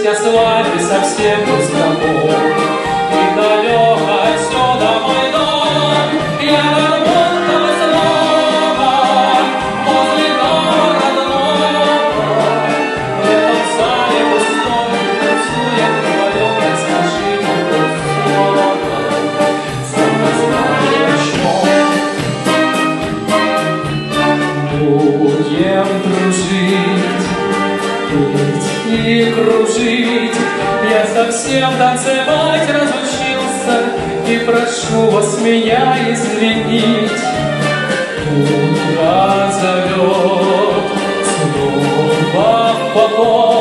я с вами совсем не знаком. И далек отсюда мой дом, я как будто снова возле дома родного. В этом зале пустой танцует вдвоем, скажите хоть слово, знаю о чем. Будем дружить, петь и кружить, я совсем танцевать разучился, и прошу вас меня извинить. Утро зовет снова в покой.